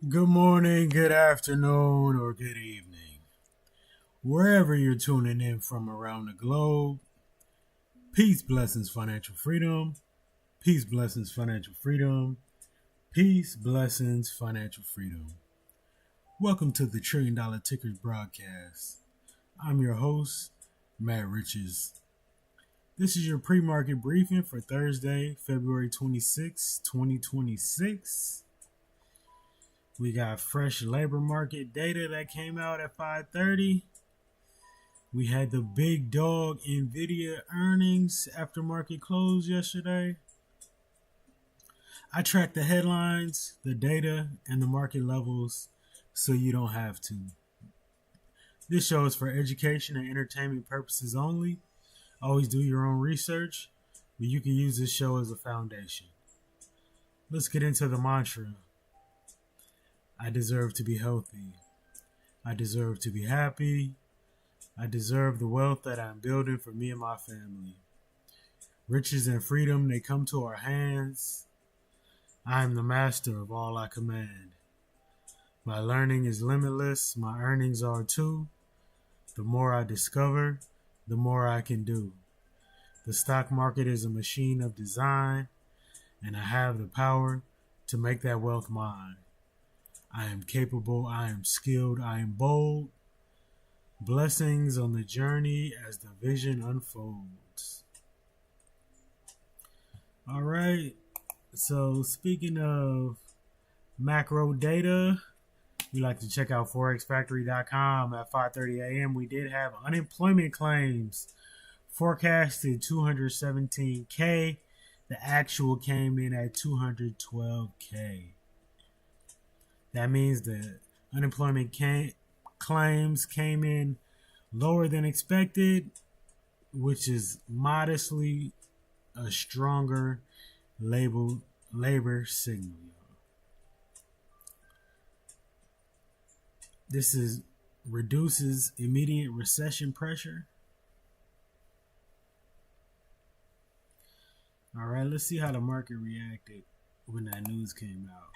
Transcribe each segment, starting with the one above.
Good morning, good afternoon, or good evening. Wherever you're tuning in from around the globe, peace, blessings, financial freedom. Peace, blessings, financial freedom. Peace, blessings, financial freedom. Welcome to the $1 Trillion Tickers broadcast. I'm your host, Matt Riches. This is your pre-market briefing for Thursday, February 26, 2026. We got fresh labor market data that came out at 5:30. We had the big dog NVIDIA earnings after market close yesterday. I tracked the headlines, the data, and the market levels so you don't have to. This show is for education and entertainment purposes only. Always do your own research, but you can use this show as a foundation. Let's get into the mantra. I deserve to be healthy. I deserve to be happy. I deserve the wealth that I'm building for me and my family. Riches and freedom, they come to our hands. I am the master of all I command. My learning is limitless. My earnings are too. The more I discover, the more I can do. The stock market is a machine of design, and I have the power to make that wealth mine. I am capable, I am skilled, I am bold. Blessings on the journey as the vision unfolds. All right, so speaking of macro data, we like to check out forexfactory.com at 5:30 a.m. We did have unemployment claims forecasted 217K. The actual came in at 212K. That means the unemployment claims came in lower than expected, which is modestly a stronger labor signal. This reduces immediate recession pressure. All right, let's see how the market reacted when that news came out.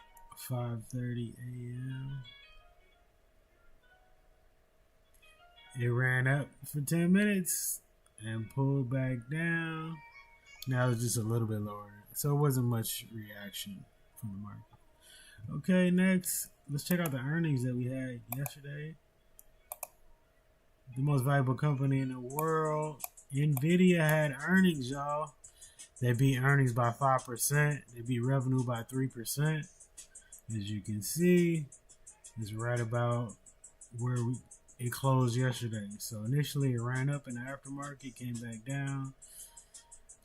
5:30 a.m. It ran up for 10 minutes and pulled back down. Now it's just a little bit lower. So it wasn't much reaction from the market. Okay, next, let's check out the earnings that we had yesterday. The most valuable company in the world, NVIDIA, had earnings, y'all. They beat earnings by 5%. They beat revenue by 3%. As you can see, it's right about where it closed yesterday. So initially it ran up in the aftermarket, came back down,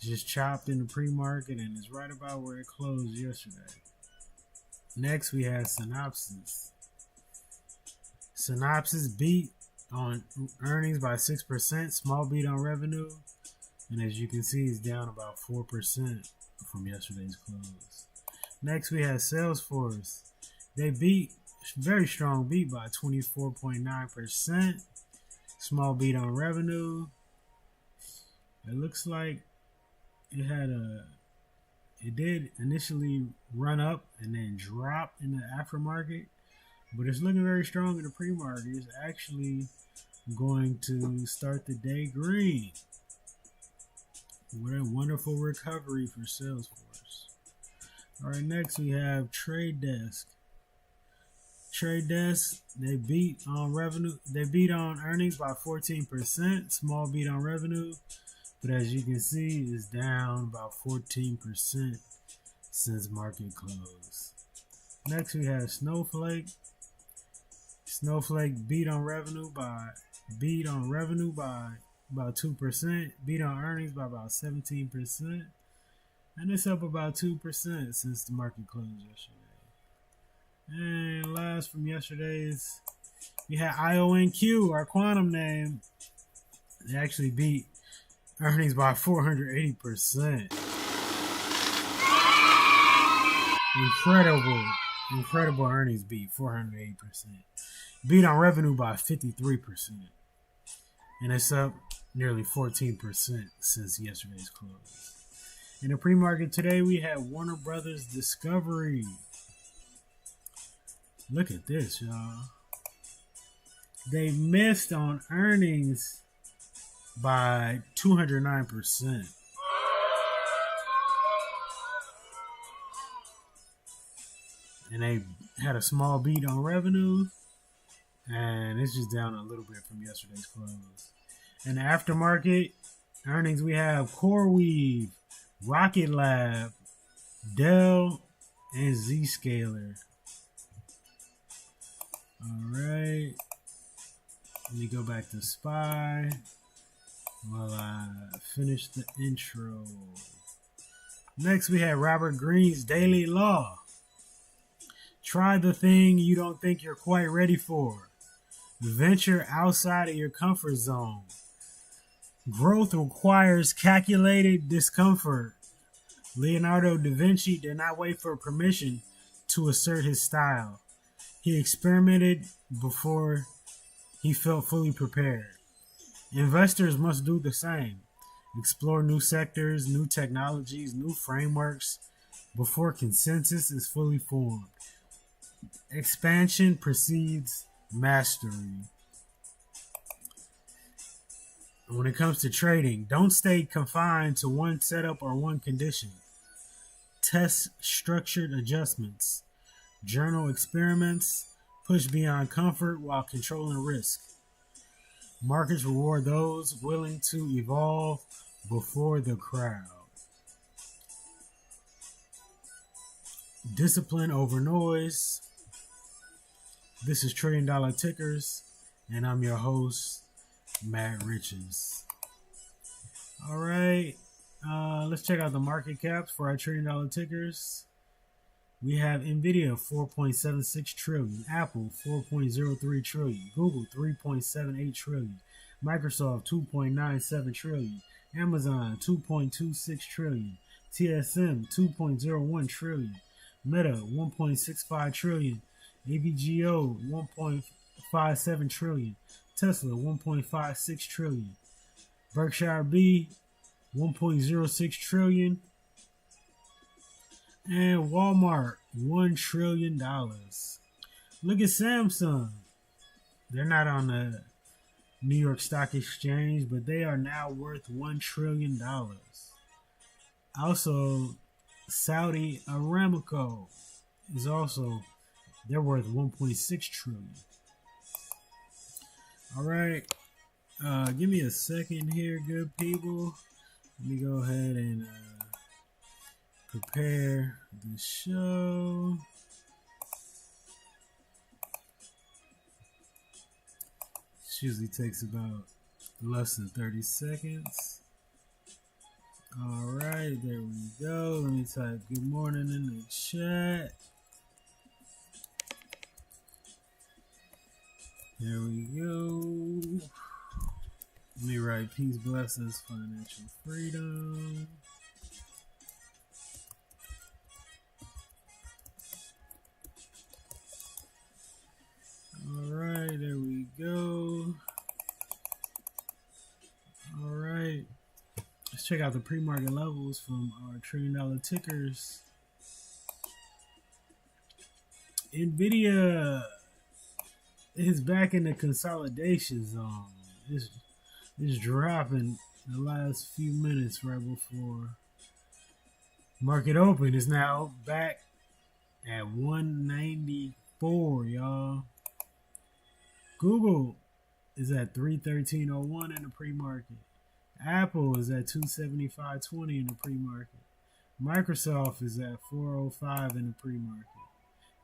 just chopped in the pre-market, and it's right about where it closed yesterday. Next we have Synopsys. Synopsys beat on earnings by 6%, small beat on revenue, and as you can see, it's down about 4% from yesterday's close. Next, we have Salesforce. They beat, very strong beat by 24.9%. Small beat on revenue. It looks like it did initially run up and then drop in the aftermarket, but it's looking very strong in the pre-market. It's actually going to start the day green. What a wonderful recovery for Salesforce. All right, next we have Trade Desk. Trade Desk, they beat on revenue. They beat on earnings by 14%. Small beat on revenue, but as you can see, it's down about 14% since market close. Next we have Snowflake. Snowflake beat on revenue by about 2%. Beat on earnings by about 17%. And it's up about 2% since the market closed yesterday. And last from yesterday's, we had IonQ, our quantum name. They actually beat earnings by 480%. Incredible earnings beat, 480%. Beat on revenue by 53%. And it's up nearly 14% since yesterday's close. In the pre-market today, we had Warner Brothers Discovery. Look at this, y'all. They missed on earnings by 209%. And they had a small beat on revenue. And it's just down a little bit from yesterday's close. In the aftermarket earnings, we have CoreWeave, Rocket Lab, Dell, and Zscaler. Alright. Let me go back to SPY while I finish the intro. Next, we have Robert Greene's Daily Law. Try the thing you don't think you're quite ready for. Venture outside of your comfort zone. Growth requires calculated discomfort. Leonardo da Vinci did not wait for permission to assert his style. He experimented before he felt fully prepared. Investors must do the same. Explore new sectors, new technologies, new frameworks before consensus is fully formed. Expansion precedes mastery. When it comes to trading, don't stay confined to one setup or one condition. Test structured adjustments. Journal experiments. Push beyond comfort while controlling risk. Markets reward those willing to evolve before the crowd. Discipline over noise. This is $1 Trillion Tickers, and I'm your host, Matt Riches. All right, let's check out the market caps for our $1 Trillion Tickers. We have NVIDIA 4.76 trillion, Apple 4.03 trillion, Google 3.78 trillion, Microsoft 2.97 trillion, Amazon 2.26 trillion, TSM 2.01 trillion, Meta 1.65 trillion, AVGO 1.57 trillion, Tesla 1.56 trillion, Berkshire B 1.06 trillion, and Walmart, $1 trillion. Look at Samsung. They're not on the New York Stock Exchange, but they are now worth $1 trillion. Also, Saudi Aramco is also, they're worth 1.6 trillion. All right. Give me a second here, good people. Let me go ahead and prepare the show. This usually takes about less than 30 seconds. All right, there we go. Let me type good morning in the chat. There we go. Let me write peace, blessings, financial freedom. All right, there we go. All right, let's check out the pre-market levels from our $1 Trillion Tickers. NVIDIA is back in the consolidation zone. It's dropping the last few minutes right before market open. Is now back at 194, y'all. Google is at 313.01 in the pre-market. Apple is at 275.20 in the pre-market. Microsoft is at 405 in the pre-market.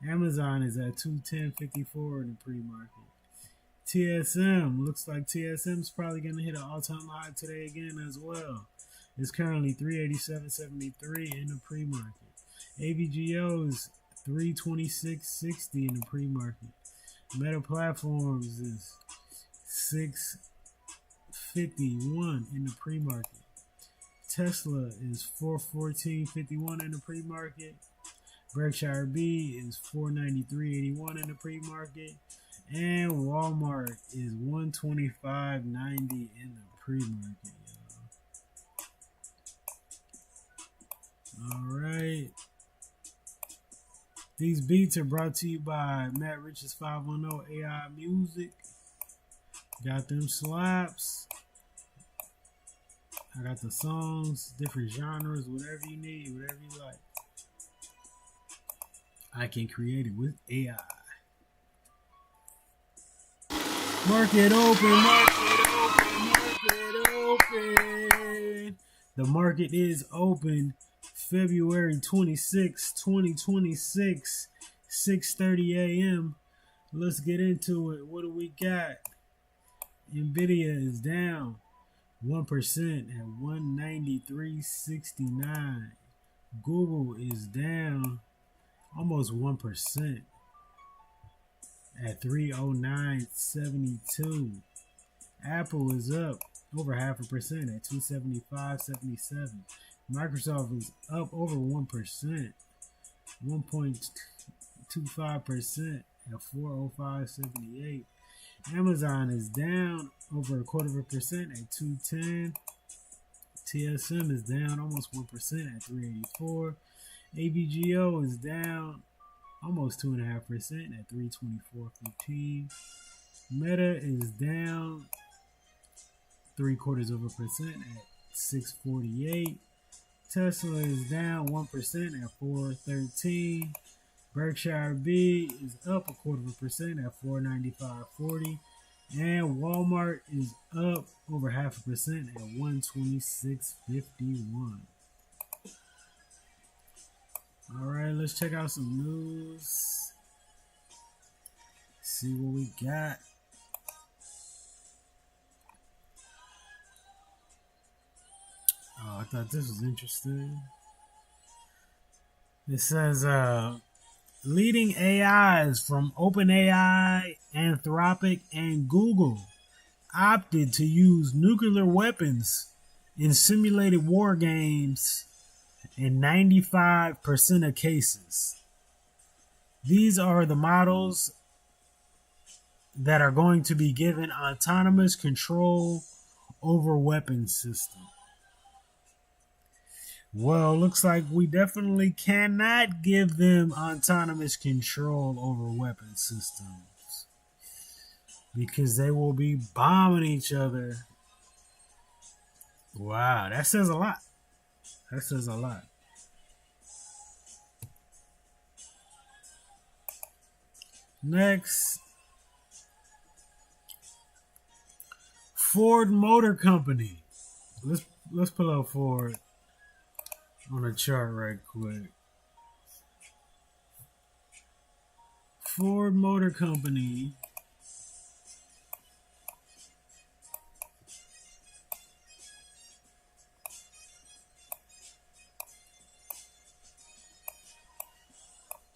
Amazon is at 210.54 in the pre-market. TSM, looks like TSM is probably going to hit an all-time high today again as well. It's currently 387.73 in the pre-market. AVGO is 326.60 in the pre-market. Meta Platforms is 651 in the pre-market. Tesla is 414.51 in the pre-market. Berkshire B is 493.81 in the pre-market. And Walmart is 125.90 in the pre-market, y'all. All right. These beats are brought to you by Matt Rich's 510 AI Music. Got them slaps. I got the songs, different genres, whatever you need, whatever you like. I can create it with AI. Market open, market open, market open. The market is open February 26, 2026, 6:30 a.m. Let's get into it. What do we got? NVIDIA is down 1% at 193.69. Google is down almost 1% at 309.72. Apple is up over 0.5% at 275.77. Microsoft is up over 1%, 1.25% at 405.78. Amazon is down over 0.25% at 210. TSM is down almost 1% at 384. ABGO is down almost 2.5% at 324.15. Meta is down 0.75% at 648. Tesla is down 1% at 413. Berkshire B is up 0.25% at 495.40. And Walmart is up over 0.5% at 126.51. All right, let's check out some news. See what we got. Oh, I thought this was interesting. It says, leading AIs from OpenAI, Anthropic, and Google opted to use nuclear weapons in simulated war games in 95% of cases. These are the models that are going to be given autonomous control over weapons systems. Well, looks like we definitely cannot give them autonomous control over weapon systems because they will be bombing each other. Wow, that says a lot. That says a lot. Next, Ford Motor Company. Let's pull up Ford on a chart right quick. Ford Motor Company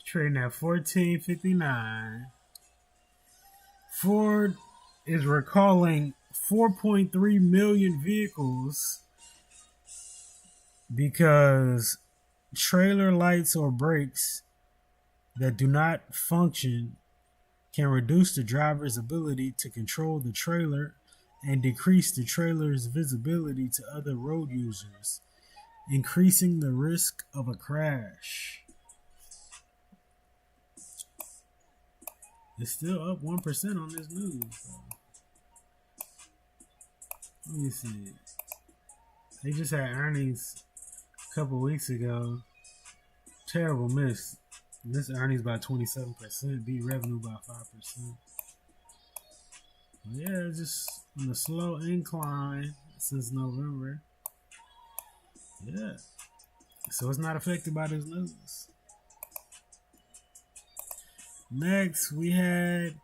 trading at $14.59. Ford is recalling 4.3 million vehicles because trailer lights or brakes that do not function can reduce the driver's ability to control the trailer and decrease the trailer's visibility to other road users, increasing the risk of a crash. It's still up 1% on this news. Let me see. They just had earnings a couple weeks ago. Terrible miss. This earnings by 27%, beat revenue by 5%. Yeah, just on a slow incline since November. Yeah. So it's not affected by this news. Next, we had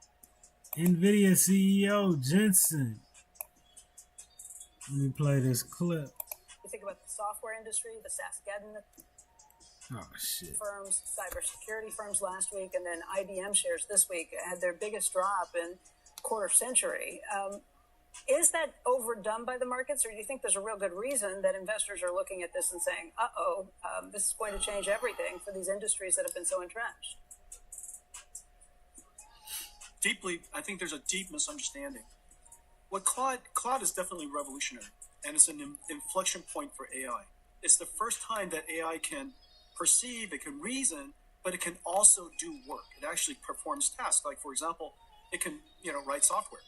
NVIDIA CEO Jensen. Let me play this clip. You think about the software industry, the Saskatchewan firms, cybersecurity firms last week, and then IBM shares this week had their biggest drop in quarter century. Is that overdone by the markets, or do you think there's a real good reason that investors are looking at this and saying, this is going to change everything for these industries that have been so entrenched? Deeply, I think there's a deep misunderstanding. What Claude is definitely revolutionary, and it's an inflection point for AI. It's the first time that AI can perceive, it can reason but it can also do work. It actually performs tasks. Like, for example, it can, write software.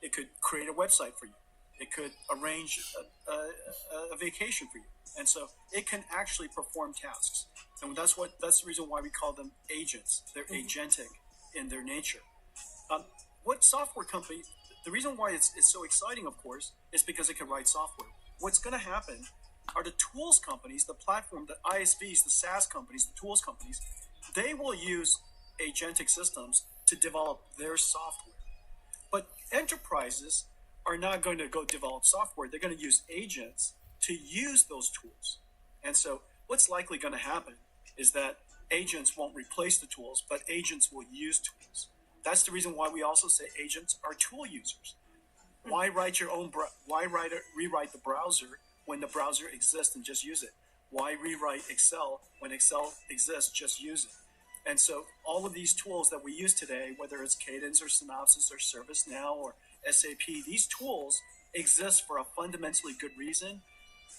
It could create a website for you. It could arrange a vacation for you. And so it can actually perform tasks. And that's the reason why we call them agents. They're agentic in their nature. What software companies, the reason why it's so exciting, of course, is because it can write software. What's going to happen are the tools companies, the platform, the ISVs, the SaaS companies, the tools companies, they will use agentic systems to develop their software. But enterprises are not going to go develop software. They're going to use agents to use those tools. And so what's likely going to happen is that agents won't replace the tools, but agents will use tools. That's the reason why we also say agents are tool users. Why write your own? Rewrite the browser when the browser exists and just use it? Why rewrite Excel when Excel exists? Just use it. And so all of these tools that we use today, whether it's Cadence or Synopsys or ServiceNow or SAP, these tools exist for a fundamentally good reason.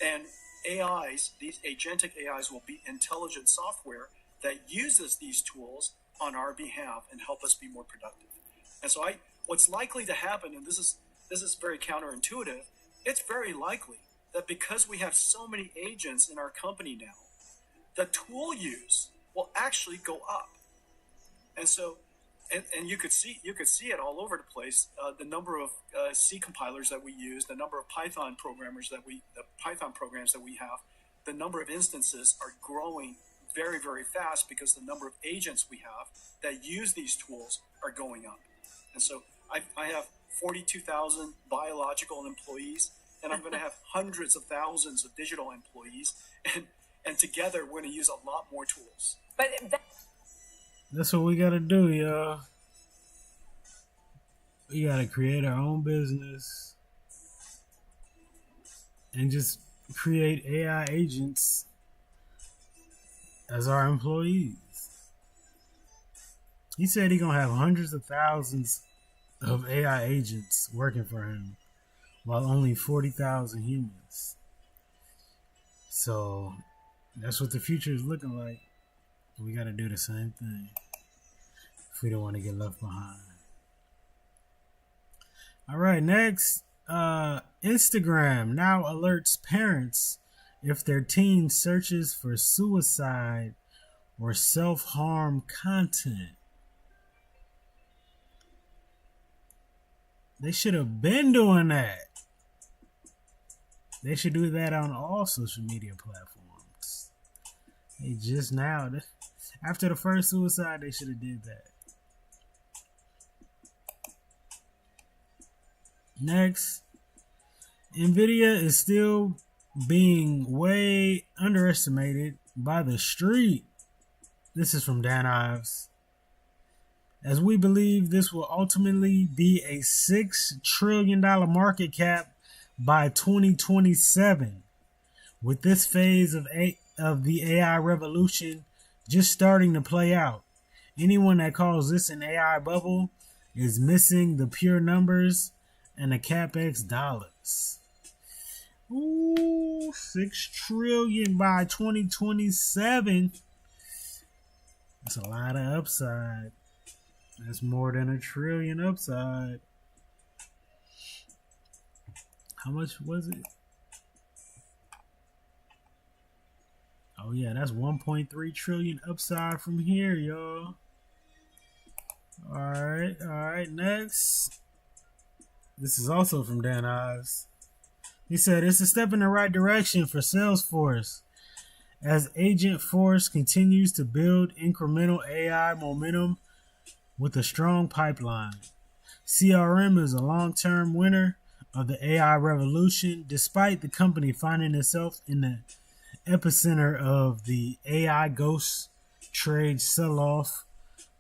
And AIs, these agentic AIs, will be intelligent software that uses these tools on our behalf and help us be more productive. And so what's likely to happen, and this is very counterintuitive, it's very likely that because we have so many agents in our company now, the tool use will actually go up. And so, and you could see it all over the place. The number of C compilers that we use, the number of Python programs that we have, the number of instances are growing very, very fast because the number of agents we have that use these tools are going up. And so I have 42,000 biological employees, and I'm going to have hundreds of thousands of digital employees, and together we're going to use a lot more tools. But that's what we got to do, y'all. We got to create our own business and just create AI agents as our employees. He said he's going to have hundreds of thousands of AI agents working for him while only 40,000 humans. So that's what the future is looking like. We got to do the same thing if we don't want to get left behind. All right, next, Instagram now alerts parents if their teen searches for suicide or self-harm content. They should have been doing that. They should do that on all social media platforms. They just now, after the first suicide, they should have did that. Next, NVIDIA is still being way underestimated by the street. This is from Dan Ives. As we believe this will ultimately be a $6 trillion market cap by 2027. With this phase of the AI revolution just starting to play out, anyone that calls this an AI bubble is missing the pure numbers and the CapEx dollars. Ooh, $6 trillion by 2027. That's a lot of upside. That's more than $1 trillion upside. How much was it? Oh yeah, that's 1.3 trillion upside from here, y'all. All right, next. This is also from Dan Ives. He said, it's a step in the right direction for Salesforce as Agent Force continues to build incremental AI momentum with a strong pipeline. CRM is a long-term winner of the AI revolution, despite the company finding itself in the epicenter of the AI ghost trade sell-off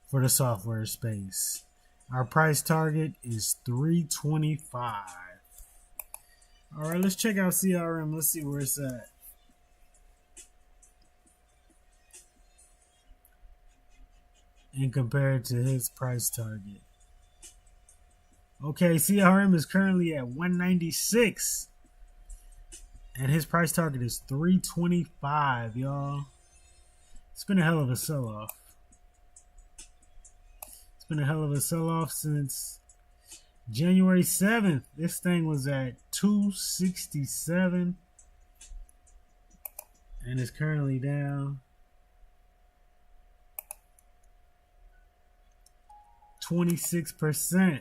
for the software space. Our price target is $325. All right, let's check out CRM. Let's see where it's at. And compared to his price target. Okay, CRM is currently at 196. And his price target is $325, y'all. It's been a hell of a sell-off. been a hell of a sell-off since January 7th. This thing was at 267 and it's currently down 26%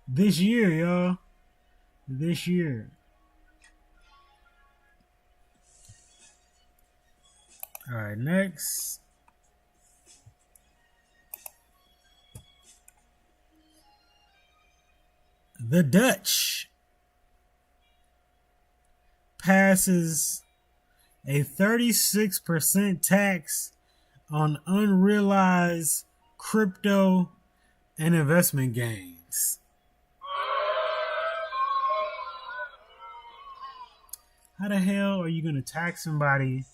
this year, y'all. This year. All right, next. The Dutch passes a 36% tax on unrealized crypto and investment gains. How the hell are you going to tax somebody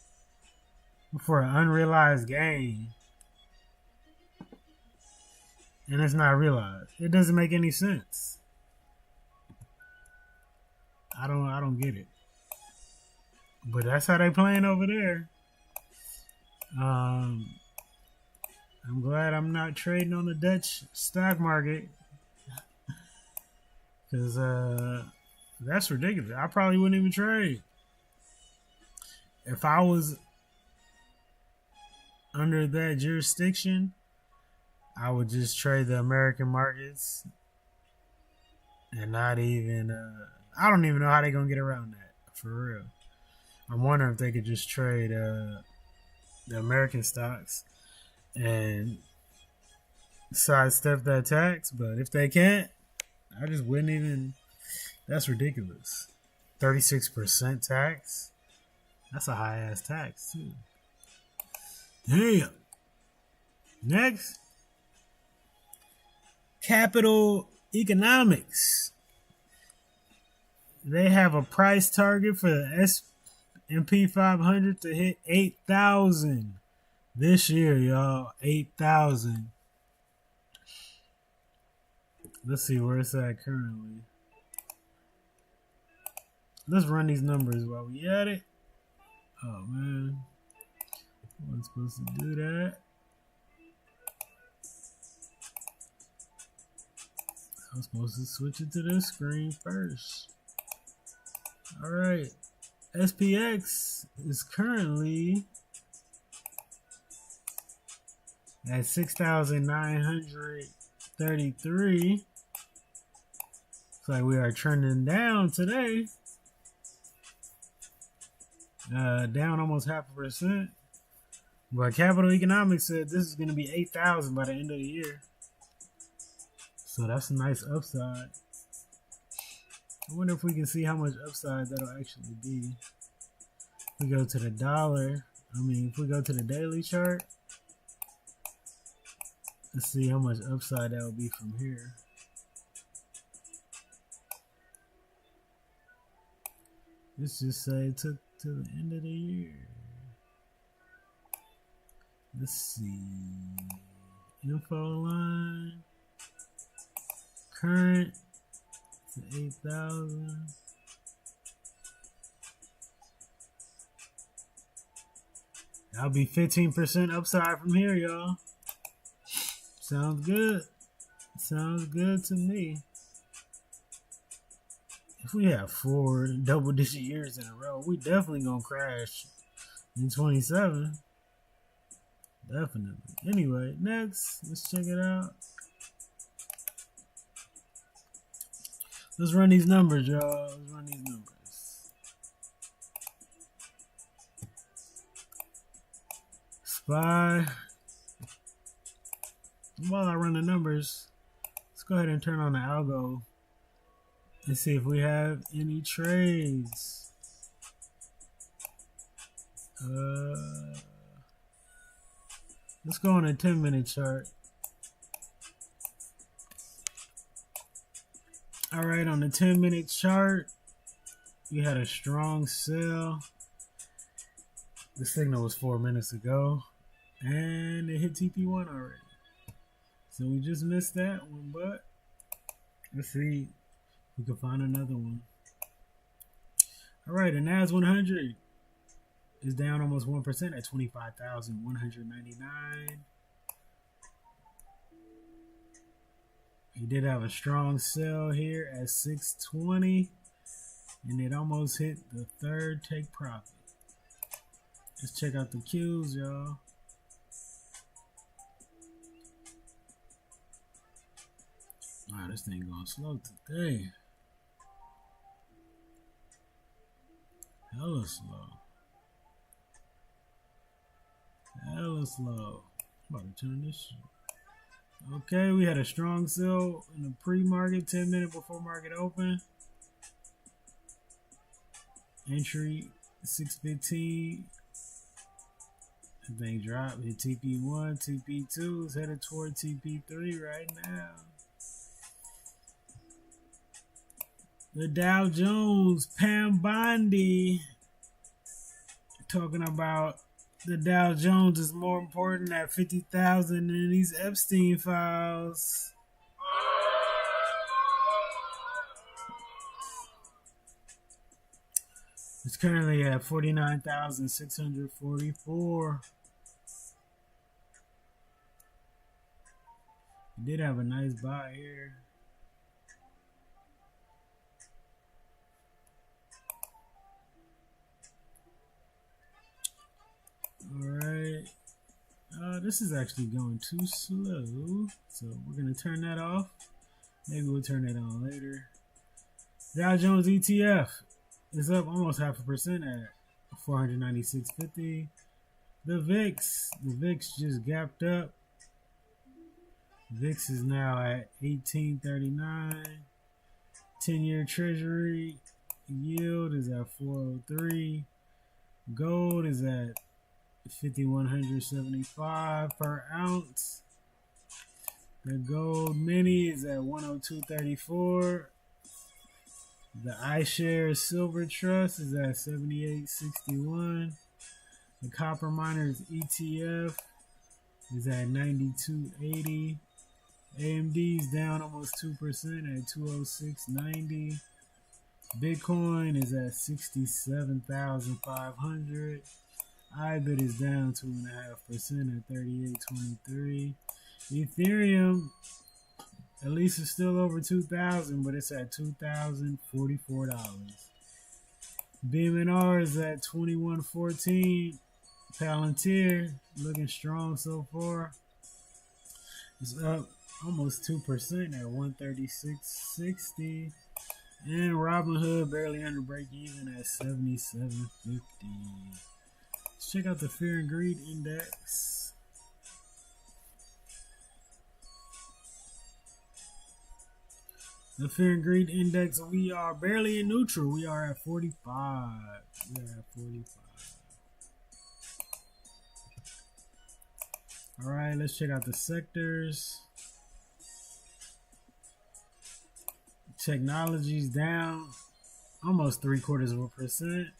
for an unrealized gain and it's not realized? It doesn't make any sense. I don't get it. But that's how they playing over there. I'm glad I'm not trading on the Dutch stock market because that's ridiculous. I probably wouldn't even trade. If I was under that jurisdiction, I would just trade the American markets and not even I don't even know how they're gonna get around that, for real. I'm wondering if they could just trade the American stocks and sidestep that tax, but if they can't, I just wouldn't even. That's ridiculous. 36% tax? That's a high ass tax too. Damn. Next, Capital Economics. They have a price target for the S&P 500 to hit 8,000 this year, y'all. 8,000. Let's see where it's at currently. Let's run these numbers while we at it. Oh man, I wasn't supposed to do that. I was supposed to switch it to this screen first. All right, SPX is currently at 6,933. Looks like we are trending down today. Down almost 0.5%. But Capital Economics said this is going to be 8,000 by the end of the year. So that's a nice upside. I wonder if we can see how much upside that'll actually be. If we go to the dollar, if we go to the daily chart, let's see how much upside that will be from here. Let's just say it took to the end of the year. Let's see. Info line. Current to 8,000. That'll be 15% upside from here, y'all. Sounds good. Sounds good to me. If we have 4 double-digit years in a row, we definitely gonna crash in 27. Definitely. Anyway, next, let's check it out. Let's run these numbers, y'all. Let's run these numbers. SPY. While I run the numbers, let's go ahead and turn on the algo and see if we have any trades. Let's go on a 10-minute chart. All right, on the 10-minute chart, we had a strong sell. The signal was 4 minutes ago, and it hit TP1 already. So we just missed that one, but let's see if we can find another one. All right, the NAS 100 is down almost 1% at 25,199. He did have a strong sell here at 620, and it almost hit the third take profit. Let's check out the Qs, y'all. Wow, this thing going slow today. Hella slow. Hella slow. I'm about to turn this shit. Okay, we had a strong sell in the pre-market, 10 minutes before market open. Entry 615. The thing dropped. Hit TP1, TP2 is headed toward TP3 right now. The Dow Jones, Pam Bondi, talking about the Dow Jones is more important at 50,000 than these Epstein files. It's currently at 49,644. We did have a nice buy here. Alright. This is actually going too slow. So we're going to turn that off. Maybe we'll turn that on later. Dow Jones ETF is up almost 0.5% at 496.50. The VIX just gapped up. VIX is now at 1839. 10-year treasury yield is at 403. Gold is at 5,175 per ounce. The gold mini is at 102.34. The iShares Silver Trust is at 78.61. The Copper Miners ETF is at 92.80. AMD is down almost 2% at 206.90. Bitcoin is at 67,500. IBIT is down 2.5% at 38.23. Ethereum, at least it's still over 2,000, but it's at $2,044. BMNR is at 21.14. Palantir looking strong so far. It's up almost 2% at 136.60. And Robinhood barely under break even at 77.50. Let's check out the Fear and Greed Index. The Fear and Greed Index, we are barely in neutral. We are at 45. We are at 45. All right, let's check out the sectors. Technology's down almost 0.75%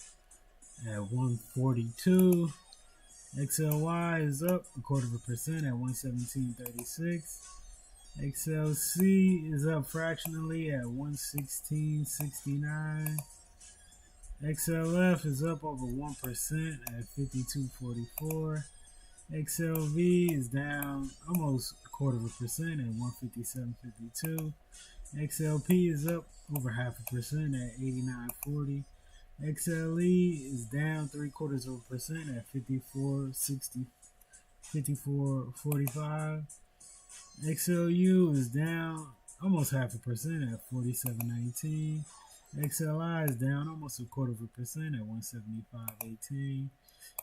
at 142. XLY is up 0.25% at 117.36. XLC is up fractionally at 116.69. XLF is up over 1% at 52.44. XLV is down almost 0.25% at 157.52. XLP is up over 0.5% at 89.40. XLE is down 0.75% at 54.45. XLU is down almost 0.5% at 47.19. XLI is down almost 0.25% at 175.18.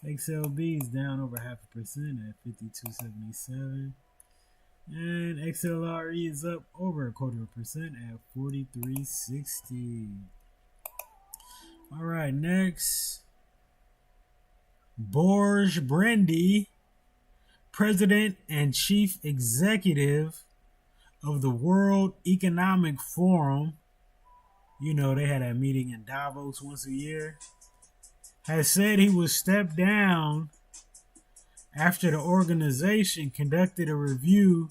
XLB is down over 0.5% at 52.77. And XLRE is up over 0.25% at 43.60. All right, next, Borge Brandy, President and Chief Executive of the World Economic Forum. You know, they had a meeting in Davos once a year. Has said he will step down after the organization conducted a review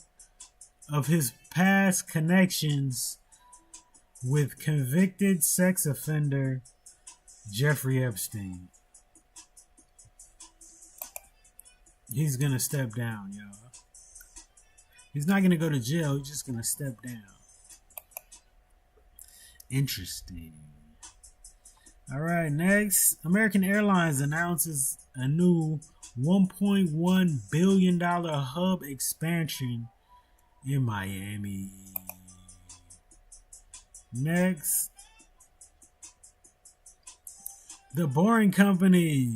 of his past connections with convicted sex offender Jeffrey Epstein. He's gonna step down, y'all. He's not going to go to jail. He's just going to step down. Interesting. All right, next. American Airlines announces a new $1.1 billion hub expansion in Miami. Next. The Boring Company,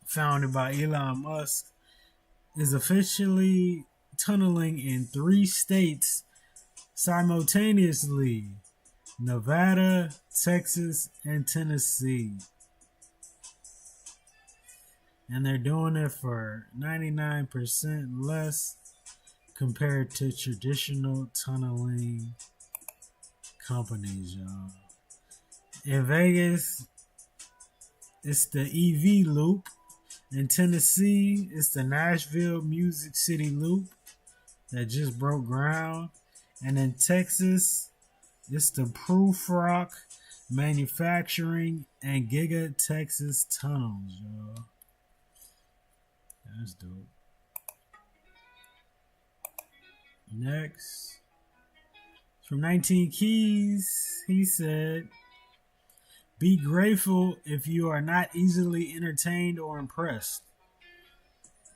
founded by Elon Musk, is officially tunneling in 3 states simultaneously: Nevada, Texas, and Tennessee. And they're doing it for 99% less compared to traditional tunneling companies, y'all. In Vegas, it's the EV Loop. In Tennessee, it's the Nashville Music City Loop that just broke ground. And in Texas, it's the Proof Rock Manufacturing and Giga Texas Tunnels, y'all. That's dope. Next. From 19 Keys, he said, "Be grateful if you are not easily entertained or impressed.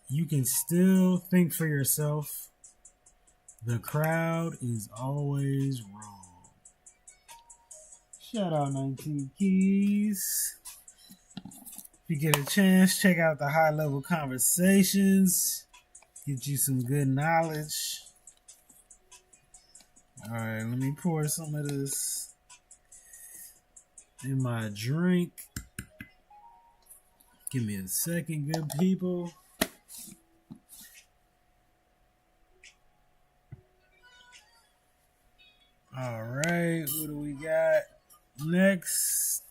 You can still think for yourself. The crowd is always wrong." Shout out 19 Keys. If you get a chance, check out the High Level Conversations. Get you some good knowledge. Alright, let me pour some of this in my drink. Give me a second, good people. Alright, what do we got next?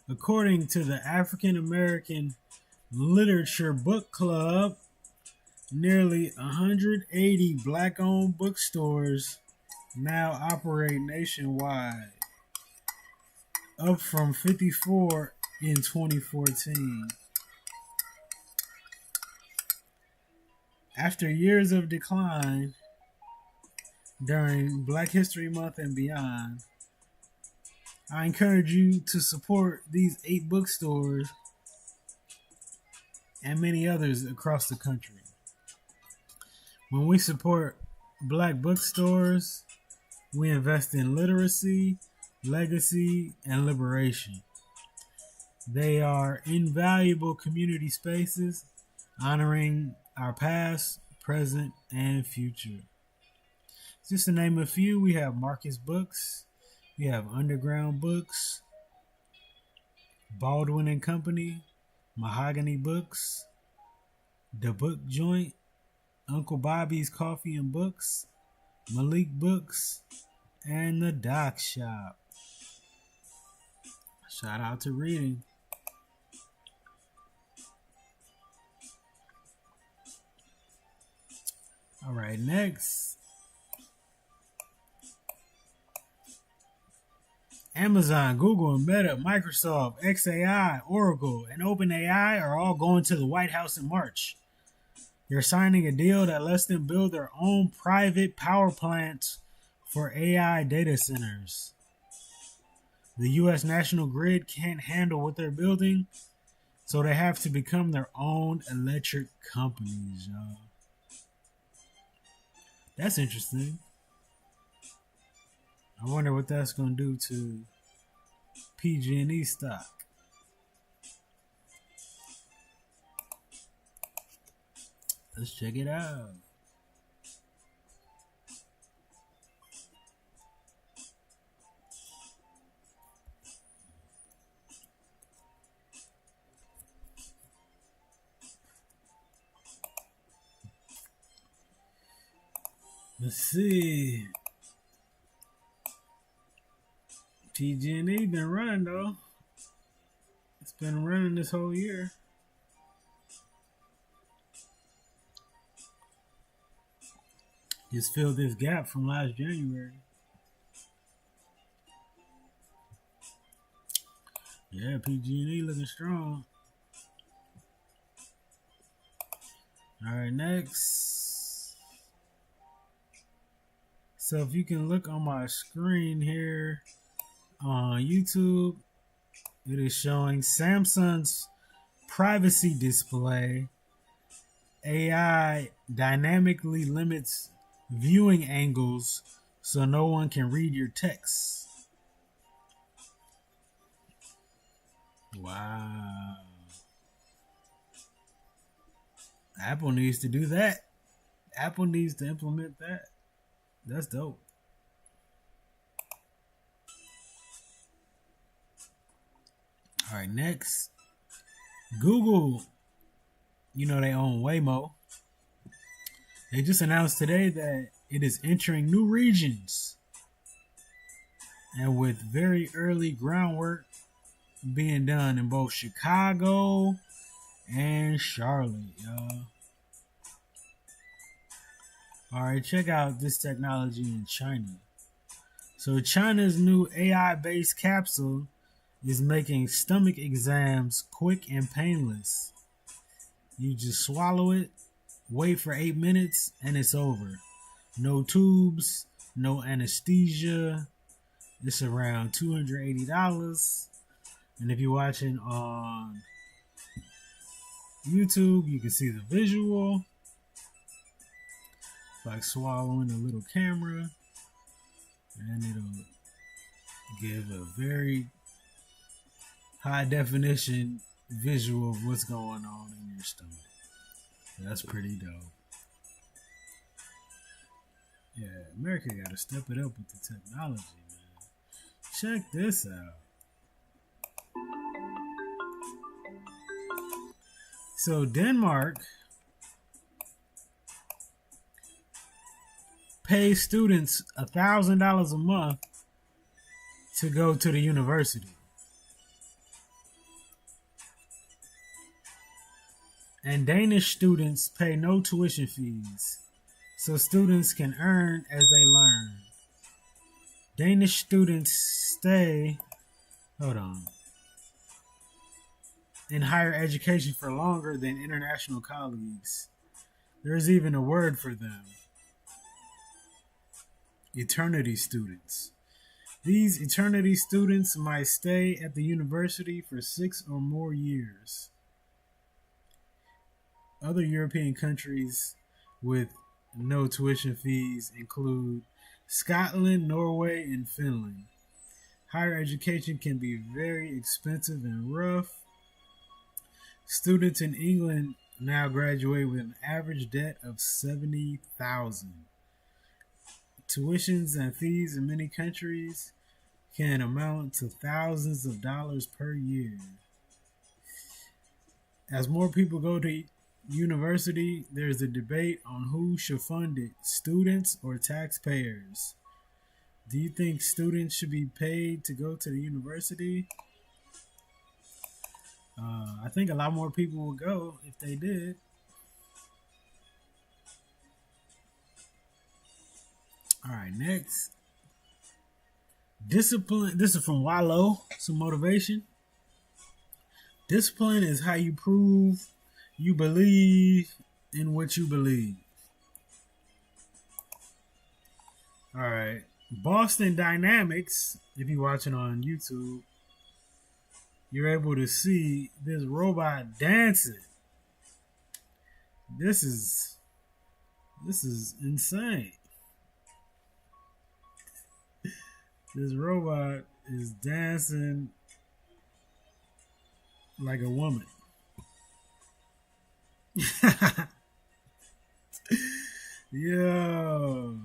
According to the African American Literature Book Club, nearly 180 black-owned bookstores now operate nationwide, up from 54 in 2014. After years of decline during Black History Month and beyond, I encourage you to support these 8 bookstores and many others across the country. When we support Black bookstores, we invest in literacy, legacy, and liberation. They are invaluable community spaces, honoring our past, present, and future. Just to name a few, we have Marcus Books, we have Underground Books, Baldwin and Company, Mahogany Books, The Book Joint, Uncle Bobby's Coffee and Books, Malik Books, and The Doc Shop. Shout out to reading. All right, next. Amazon, Google, Meta, Microsoft, XAI, Oracle, and OpenAI are all going to the White House in March. They're signing a deal that lets them build their own private power plants for AI data centers. The U.S. national grid can't handle what they're building, so they have to become their own electric companies, y'all. That's interesting. I wonder what that's going to do to PG&E stock. Let's check it out. Let's see. PG&E been running though. It's been running this whole year. Just filled this gap from last January. Yeah, PG&E looking strong. All right, next. So if you can look on my screen here on YouTube, it is showing Samsung's privacy display. AI dynamically limits viewing angles so no one can read your text. Wow. Apple needs to do that. Apple needs to implement that. That's dope. All right, next. Google, you know they own Waymo. They just announced today that it is entering new regions. And with very early groundwork being done in both Chicago and Charlotte, y'all. Alright, check out this technology in China. So China's new AI-based capsule is making stomach exams quick and painless. You just swallow it, wait for 8 minutes, and it's over. No tubes, no anesthesia. It's around $280. And if you're watching on YouTube, you can see the visual. It's like swallowing a little camera. And it'll give a very high definition visual of what's going on in your stomach. That's pretty dope. Yeah, America gotta step it up with the technology, man. Check this out. So Denmark pays students $1,000 a month to go to the university. And Danish students pay no tuition fees, so students can earn as they learn. Danish students stay, in higher education for longer than international colleagues. There's even a word for them. Eternity students. These eternity students might stay at the university for 6 or more years. Other European countries with no tuition fees include Scotland, Norway, and Finland. Higher education can be very expensive and rough. Students in England now graduate with an average debt of $70,000. Tuitions and fees in many countries can amount to thousands of dollars per year. As more people go to university, there's a debate on who should fund it, students or taxpayers. Do you think students should be paid to go to the university? I think a lot more people would go if they did. All right, next. Discipline. This is from Wallow. Some motivation. Discipline is how you prove you believe in what you believe. All right. Boston Dynamics, if you're watching on YouTube, you're able to see this robot dancing. This is insane. This robot is dancing like a woman. Yo.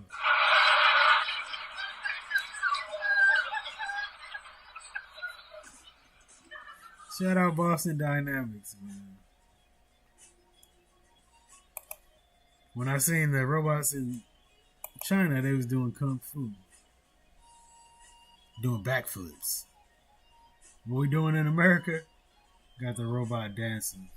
Shout out Boston Dynamics, man. When I seen the robots in China, they was doing kung fu. Doing backflips. What we doing in America? Got the robot dancing.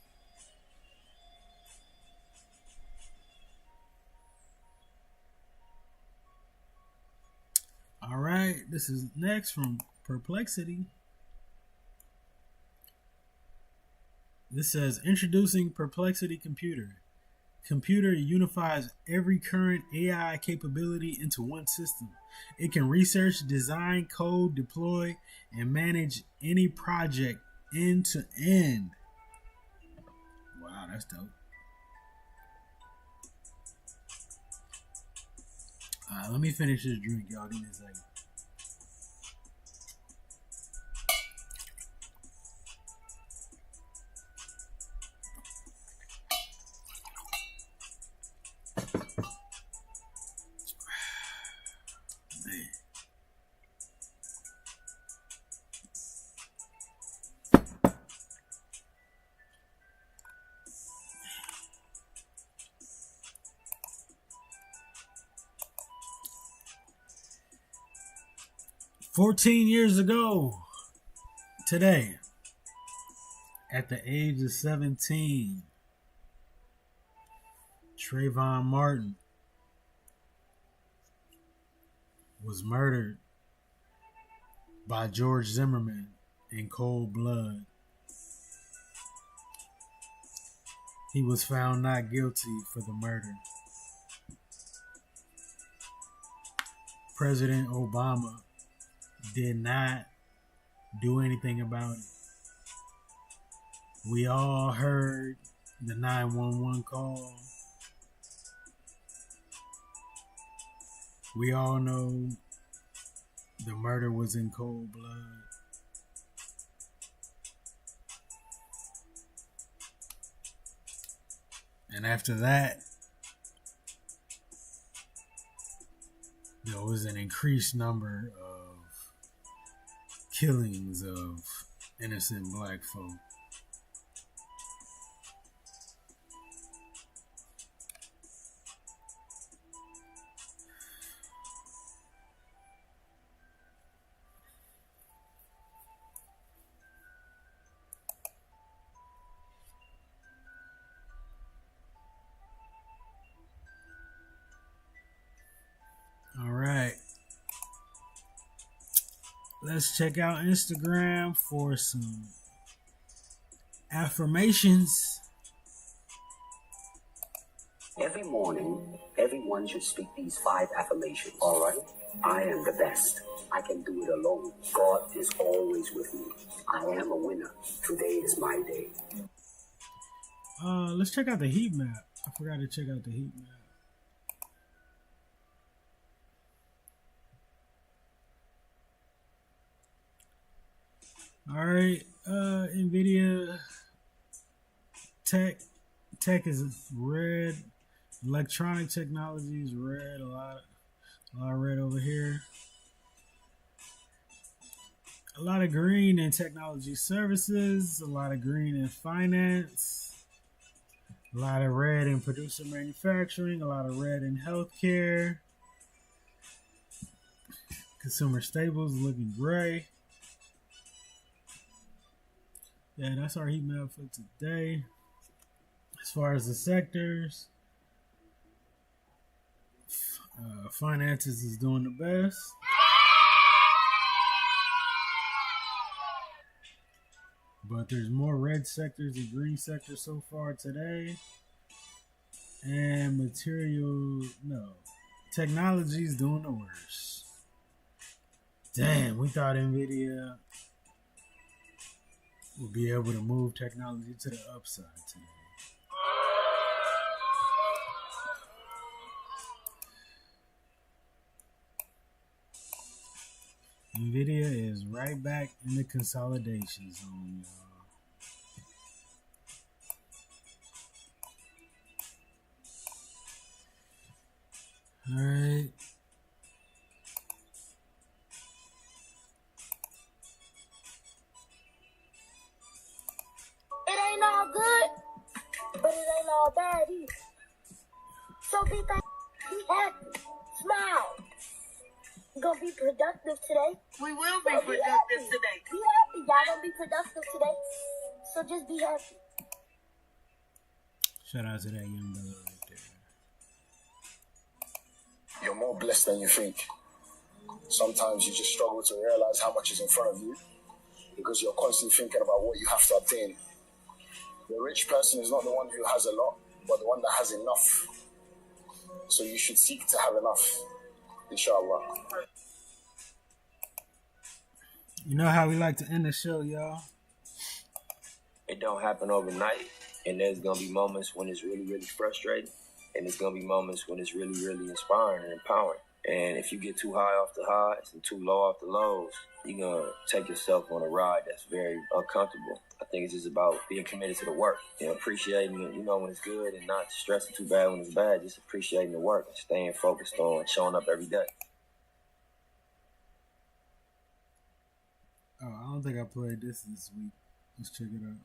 All right, this is next from Perplexity. This says, introducing Perplexity Computer. computer unifies every current AI capability into one system. It can research, design, code, deploy, and manage any project end to end. Wow, that's dope. Let me finish this drink, y'all. Give me a second. Man. 14 years ago today, at the age of 17, Trayvon Martin was murdered by George Zimmerman in cold blood. He was found not guilty for the murder. President Obama did not do anything about it. We all heard the 911 call. We all know the murder was in cold blood. And after that, there was an increased number of killings of innocent black folk. All right. Let's check out Instagram for some affirmations. Every morning, everyone should speak these 5 affirmations. All right? I am the best. I can do it alone. God is always with me. I am a winner. Today is my day. Let's check out the heat map. I forgot to check out the heat map. All right, NVIDIA tech is red. Electronic technology is red. A lot of red over here. A lot of green in technology services. A lot of green in finance. A lot of red in producer manufacturing. A lot of red in healthcare. Consumer staples looking gray. Yeah, that's our heat map for today. As far as the sectors, finances is doing the best. But there's more red sectors than green sectors so far today. And technology is doing the worst. Damn, we thought NVIDIA would be able to move technology to the upside today. NVIDIA is right back in the consolidation zone, y'all. All right. It ain't all good, but it ain't all bad either. So be happy, smile. You're gonna be productive today. We will be productive today. Be happy. Y'all gonna be productive today. So just be happy. Shout out to that young brother right there. You're more blessed than you think. Sometimes you just struggle to realize how much is in front of you because you're constantly thinking about what you have to obtain. The rich person is not the one who has a lot. but the one that has enough. So you should seek to have enough, inshallah. You know how we like to end the show, y'all? It don't happen overnight, and there's gonna be moments when it's really, really frustrating, and there's gonna be moments when it's really, really inspiring and empowering. And if you get too high off the highs and too low off the lows, you're gonna take yourself on a ride that's very uncomfortable. I think it's just about being committed to the work and appreciating it, when it's good, and not stressing too bad when it's bad. Just appreciating the work and staying focused on showing up every day. Oh, I don't think I played this week. Let's check it out.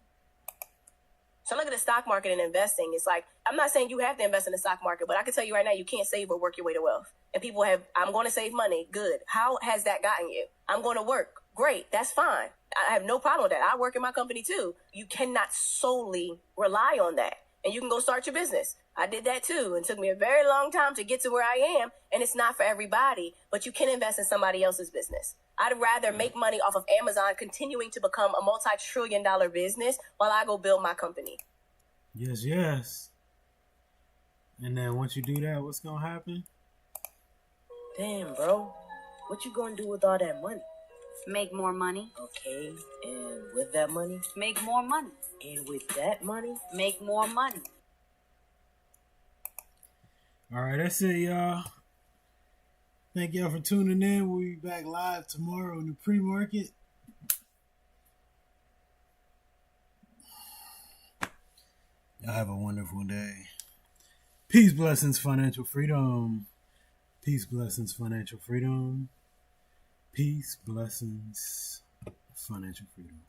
So look at the stock market and investing. It's like, I'm not saying you have to invest in the stock market, but I can tell you right now, you can't save or work your way to wealth. And people I'm going to save money. Good. How has that gotten you? I'm going to work. Great. That's fine. I have no problem with that. I work in my company too. You cannot solely rely on that. And you can go start your business. I did that too. It took me a very long time to get to where I am. And it's not for everybody, but you can invest in somebody else's business. I'd rather make money off of Amazon continuing to become a multi-trillion-dollar business while I go build my company. Yes, yes. And then once you do that, what's going to happen? Damn, bro. What you gonna do with all that money? Make more money. Okay, and with that money? Make more money. And with that money? Make more money. All right, that's it, y'all. Thank y'all for tuning in. We'll be back live tomorrow in the pre-market. Y'all have a wonderful day. Peace, blessings, financial freedom. Peace, blessings, financial freedom. Peace, blessings, financial freedom.